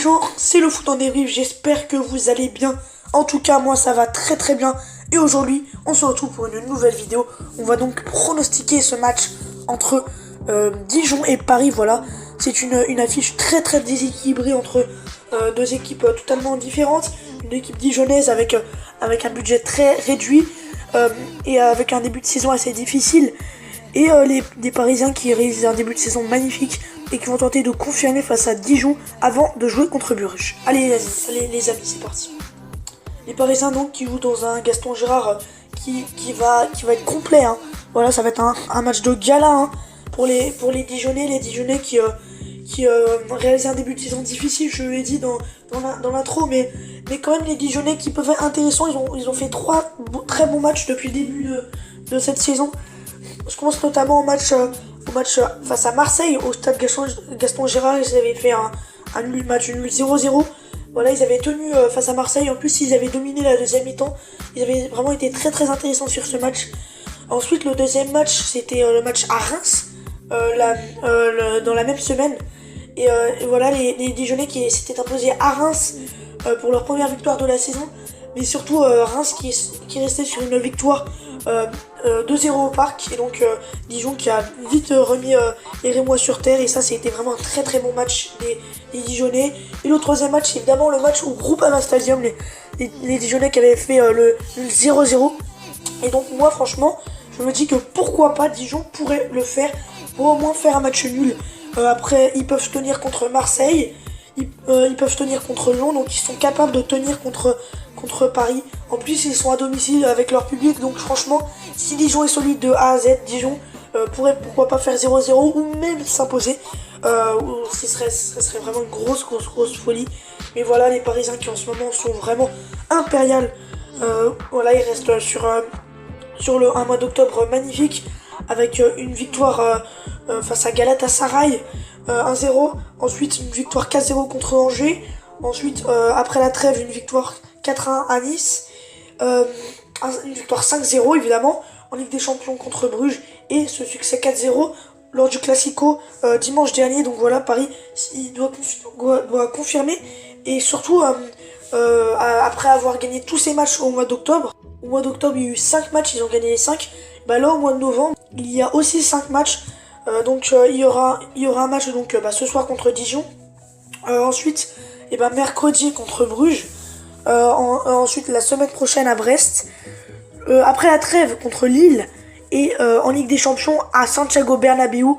gens, c'est le foot en débrief, j'espère que vous allez bien. En tout cas, moi ça va très très bien. Et aujourd'hui, on se retrouve pour une nouvelle vidéo. On va donc pronostiquer ce match entre Dijon et Paris, voilà. C'est une affiche très très déséquilibrée entre deux équipes totalement différentes. Une équipe dijonnaise avec un budget très réduit et avec un début de saison assez difficile. Et des Parisiens qui réalisent un début de saison magnifique et qui vont tenter de confirmer face à Dijon avant de jouer contre Bruges. Allez les amis, c'est parti. Les Parisiens donc qui jouent dans un Gaston Gérard qui va être complet, hein. Voilà, ça va être un match de gala, hein, pour les Dijonnais, qui réalisent un début de saison difficile, je l'ai dit dans l'intro, mais quand même les Dijonnais qui peuvent être intéressants. Ils ont fait trois très bons matchs depuis le début de cette saison. Je commence notamment au match face à Marseille, au stade Gaston Gérard. Ils avaient fait un match nul 0-0. Voilà, ils avaient tenu face à Marseille. En plus, ils avaient dominé la deuxième mi-temps. Ils avaient vraiment été très très intéressants sur ce match. Ensuite, le deuxième match, c'était le match à Reims, dans la même semaine. Et voilà, les Dijonnais qui s'étaient imposés à Reims pour leur première victoire de la saison. Mais surtout Reims qui restait sur une victoire 2-0 au parc. Et donc Dijon qui a vite remis les Rémois sur terre. Et ça, c'était vraiment un très très bon match des Dijonnais. Et le troisième match, c'est évidemment le match au Groupama Stadium. Les Dijonnais qui avaient fait le 0-0. Et donc moi franchement, je me dis que pourquoi pas Dijon pourrait le faire pour au moins faire un match nul. Après, ils peuvent tenir contre Marseille. Ils peuvent tenir contre Lyon, donc ils sont capables de tenir contre Paris. En plus, ils sont à domicile avec leur public, donc franchement, si Dijon est solide de A à Z, Dijon pourrait pourquoi pas faire 0-0 ou même s'imposer. Ce serait vraiment une grosse folie. Mais voilà, les Parisiens qui en ce moment sont vraiment impériales. Voilà, ils restent sur un mois d'octobre magnifique avec une victoire face à Galatasaray 1-0, ensuite une victoire 4-0 contre Angers, ensuite après la trêve une victoire 4-1 à Nice, une victoire 5-0 évidemment en Ligue des Champions contre Bruges et ce succès 4-0 lors du Classico dimanche dernier. Donc voilà, Paris il doit confirmer et surtout après avoir gagné tous ces matchs au mois d'octobre. Au mois d'octobre, il y a eu 5 matchs, ils ont gagné les 5. Bah là, au mois de novembre, il y a aussi 5 matchs. Donc il y aura un match donc, ce soir contre Dijon. Ensuite, mercredi contre Bruges. Ensuite, la semaine prochaine à Brest. Après la trêve contre Lille. Et en Ligue des Champions à Santiago Bernabéu.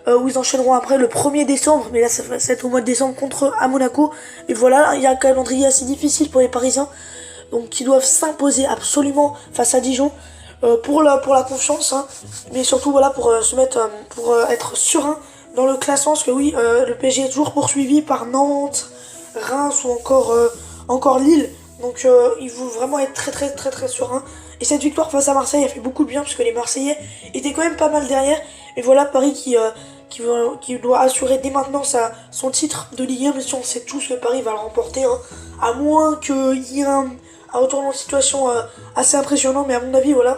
Où ils enchaîneront après le 1er décembre. Mais là, ça va être au mois de décembre à Monaco. Et voilà, il y a un calendrier assez difficile pour les Parisiens. Donc ils doivent s'imposer absolument face à Dijon pour la confiance, hein, mais surtout voilà pour être serein dans le classement, parce que oui, le PSG est toujours poursuivi par Nantes, Reims ou encore Lille. Donc il faut vraiment être très très très très serein. Et cette victoire face à Marseille a fait beaucoup de bien parce que les Marseillais étaient quand même pas mal derrière. Et voilà Paris qui doit assurer dès maintenant son titre de Ligue 1, mais si on sait tous que Paris va le remporter, hein, à moins qu'il y ait un retournement de situation assez impressionnant. Mais à mon avis, voilà,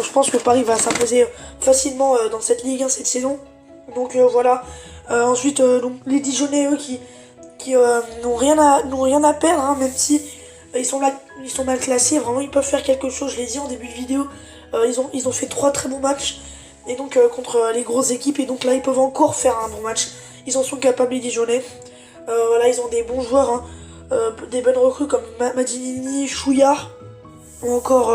je pense que Paris va s'imposer facilement dans cette Ligue 1 cette saison. Donc voilà. Ensuite, donc, les Dijonnais, eux, qui n'ont rien à perdre, hein, même si ils sont mal classés. Vraiment, ils peuvent faire quelque chose. Je l'ai dit en début de vidéo. Ils ont fait 3 très bons matchs. Et donc contre les grosses équipes. Et donc là, ils peuvent encore faire un bon match. Ils en sont capables, les Dijonnais. Voilà, ils ont des bons joueurs, hein. Des bonnes recrues comme Madinini, Chouillard ou encore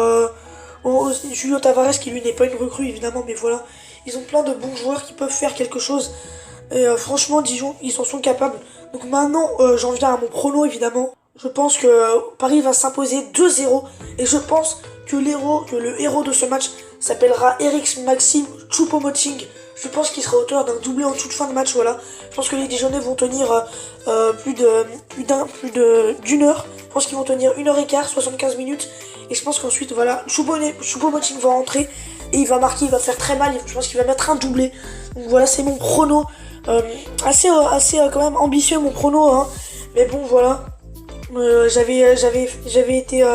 Julio Tavares, qui lui n'est pas une recrue évidemment, mais voilà, ils ont plein de bons joueurs qui peuvent faire quelque chose. Et franchement, Dijon, ils en sont capables. Donc maintenant, j'en viens à mon prono évidemment. Je pense que Paris va s'imposer 2-0 et je pense que le héros de ce match s'appellera Eric Maxime Choupo-Moting. Je pense qu'il sera auteur d'un doublé en toute fin de match, voilà. Je pense que les Dijonnais vont tenir plus d'une heure. Je pense qu'ils vont tenir 1h15, 75 minutes. Et je pense qu'ensuite, voilà, Choupo-Moting va rentrer et il va marquer, il va faire très mal. Je pense qu'il va mettre un doublé. Donc voilà, c'est mon prono. Assez quand même ambitieux mon prono, hein. Mais bon, voilà. J'avais été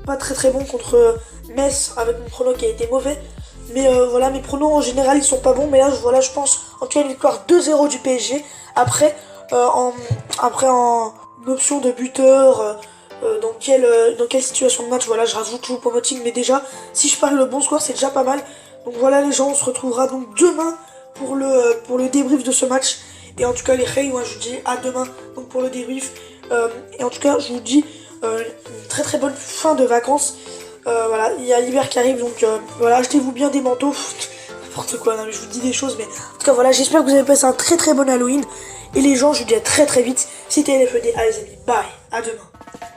pas très très bon contre Metz avec mon prono qui a été mauvais. Mais voilà, mes pronos en général ils sont pas bons. Mais là, voilà, je pense en tout cas une victoire 2-0 du PSG. Après, après en option de buteur, dans quelle situation de match, voilà, je rajoute Choupo-Moting, mais déjà, si je parie le bon score, c'est déjà pas mal. Donc voilà les gens, on se retrouvera donc demain pour le débrief de ce match. Et en tout cas les Rey, moi je vous dis à demain donc pour le débrief. Et en tout cas je vous dis une très très bonne fin de vacances. Voilà, il y a l'hiver qui arrive, donc voilà, achetez-vous bien des manteaux. N'importe quoi, non mais je vous dis des choses, mais en tout cas voilà, j'espère que vous avez passé un très très bon Halloween. Et les gens, je vous dis à très très vite. C'était LFED, allez les amis, bye, à demain.